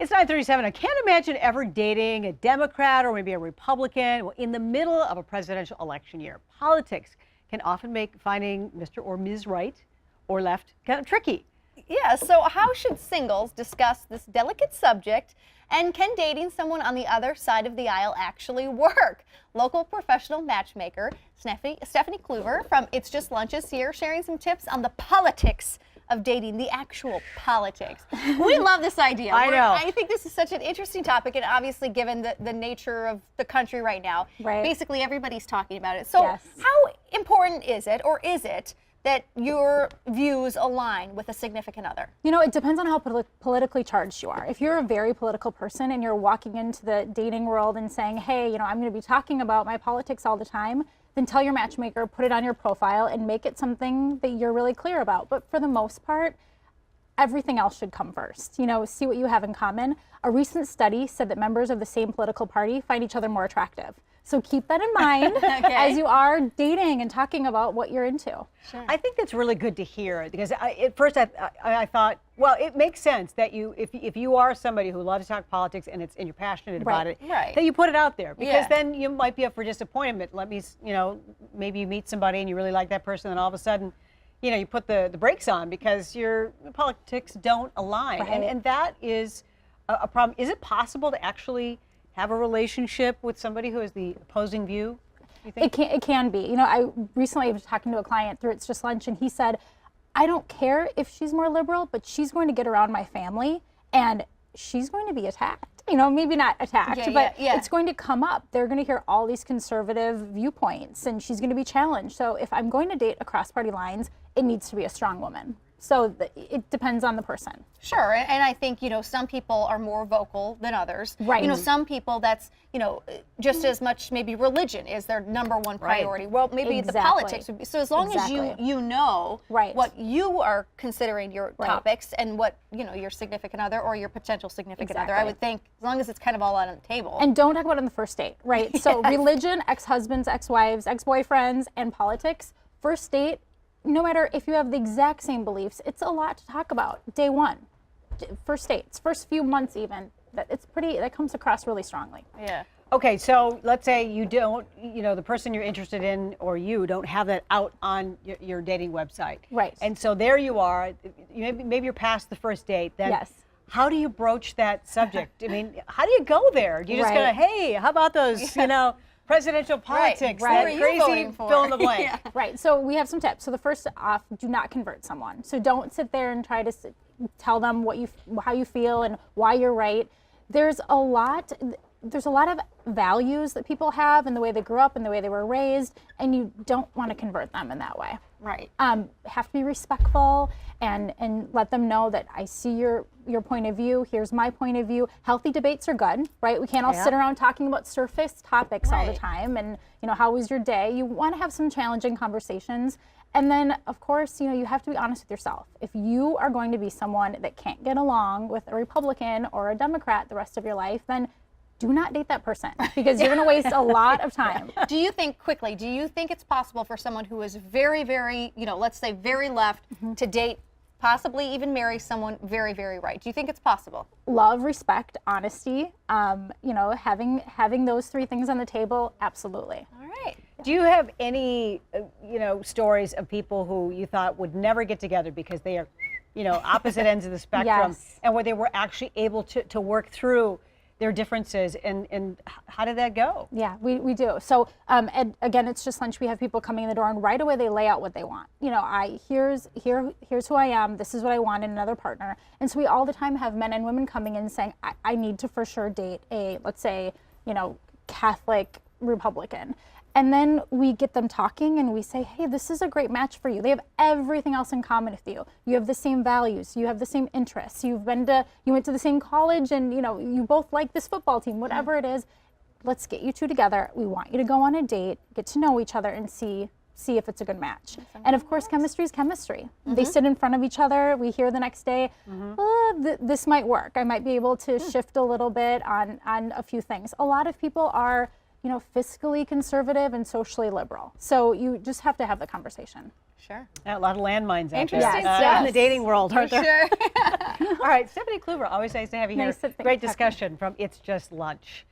It's 9:37. I can't imagine ever dating a Democrat or maybe a Republican. Well, in the middle of a presidential election year, politics can often make finding Mr. or Ms. Right or left kind of tricky. Yeah, so how should singles discuss this delicate subject? And can dating someone on the other side of the aisle actually work? Local professional matchmaker Stephanie Kluver from It's Just Lunch is here sharing some tips on the politics of dating, the actual politics. We love this idea. I know. I think this is such an interesting topic, and obviously given the nature of the country right now, basically everybody's talking about it. So how important is it, or is it, that your views align with a significant other? You know, it depends on how politically charged you are. If you're a very political person and you're walking into the dating world and saying, hey, you know, I'm going to be talking about my politics all the time, then tell your matchmaker, put it on your profile and make it something that you're really clear about. But for the most part, everything else should come first. You know, see what you have in common. A recent study said that members of the same political party find each other more attractive. So keep that in mind as you are dating and talking about what you're into. Sure. I think that's really good to hear, because at first I thought, well, it makes sense that if you are somebody who loves to talk politics and you're passionate about it, that you put it out there, because then you might be up for disappointment. Maybe you meet somebody and you really like that person, and all of a sudden, you know, you put the brakes on because your politics don't align, and that is a problem. Is it possible to actually have a relationship with somebody who has the opposing view, you think? It can be. You know, I recently was talking to a client through It's Just Lunch, and he said, I don't care if she's more liberal, but she's going to get around my family and she's going to be attacked. You know, maybe not attacked, but it's going to come up. They're going to hear all these conservative viewpoints and she's going to be challenged. So if I'm going to date across party lines, it needs to be a strong woman. So it depends on the person. Sure, and I think, you know, some people are more vocal than others. Right. You know, some people that's, you know, just as much maybe religion is their number one priority. Well, maybe the politics would be. So as long as you know what you are considering your topics and what, you know, your significant other or your potential significant other, I would think, as long as it's kind of all out on the table. And don't talk about it on the first date, right? So religion, ex-husbands, ex-wives, ex-boyfriends, and politics, first date, no matter if you have the exact same beliefs, it's a lot to talk about. Day one, first dates, first few months even, that comes across really strongly. Yeah. Okay, so let's say you don't, you know, the person you're interested in or you don't have that out on your dating website. Right. And so there you are, maybe you're past the first date. Then how do you broach that subject? I mean, how do you go there? Do you just go, hey, how about those, you know, presidential politics, that crazy fill in the blank? Right, so we have some tips. So the first off, do not convert someone. So don't sit there and try to tell them how you feel and why you're right. There's a lot of values that people have and the way they grew up and the way they were raised, and you don't want to convert them in that way. Right. Have to be respectful and let them know that I see your point of view, here's my point of view. Healthy debates are good, right? We can't all sit around talking about surface topics all the time and, you know, how was your day? You want to have some challenging conversations. And then, of course, you know, you have to be honest with yourself. If you are going to be someone that can't get along with a Republican or a Democrat the rest of your life, then do not date that person, because you're going to waste a lot of time. Do you think it's possible for someone who is very, very, you know, let's say very left to date, possibly even marry someone very, very right? Do you think it's possible? Love, respect, honesty, you know, having those three things on the table, absolutely. All right. Do you have any, you know, stories of people who you thought would never get together because they are, you know, opposite ends of the spectrum, and where they were actually able to work through their differences, and how did that go? Yeah, we do. So again, It's Just Lunch. We have people coming in the door, and right away they lay out what they want. You know, here's who I am. This is what I want in another partner. And so we all the time have men and women coming in saying, I need to for sure date a, let's say, you know, Catholic Republican. And then we get them talking and we say, hey, this is a great match for you. They have everything else in common with you. You have the same values, you have the same interests, you went to the same college, and you know, you both like this football team, whatever it is. Let's get you two together. We want you to go on a date, get to know each other, and see if it's a good match. And of course, chemistry is chemistry. They sit in front of each other. We hear the next day, this might work. I might be able to shift a little bit on a few things. A lot of people are, you know, fiscally conservative and socially liberal. So you just have to have the conversation. Sure. A lot of landmines out Interesting there stuff. in the dating world, aren't there? Sure. All right, Stephanie Kluver, always nice to have you here. Nice to Great talk to you. discussion from It's Just Lunch.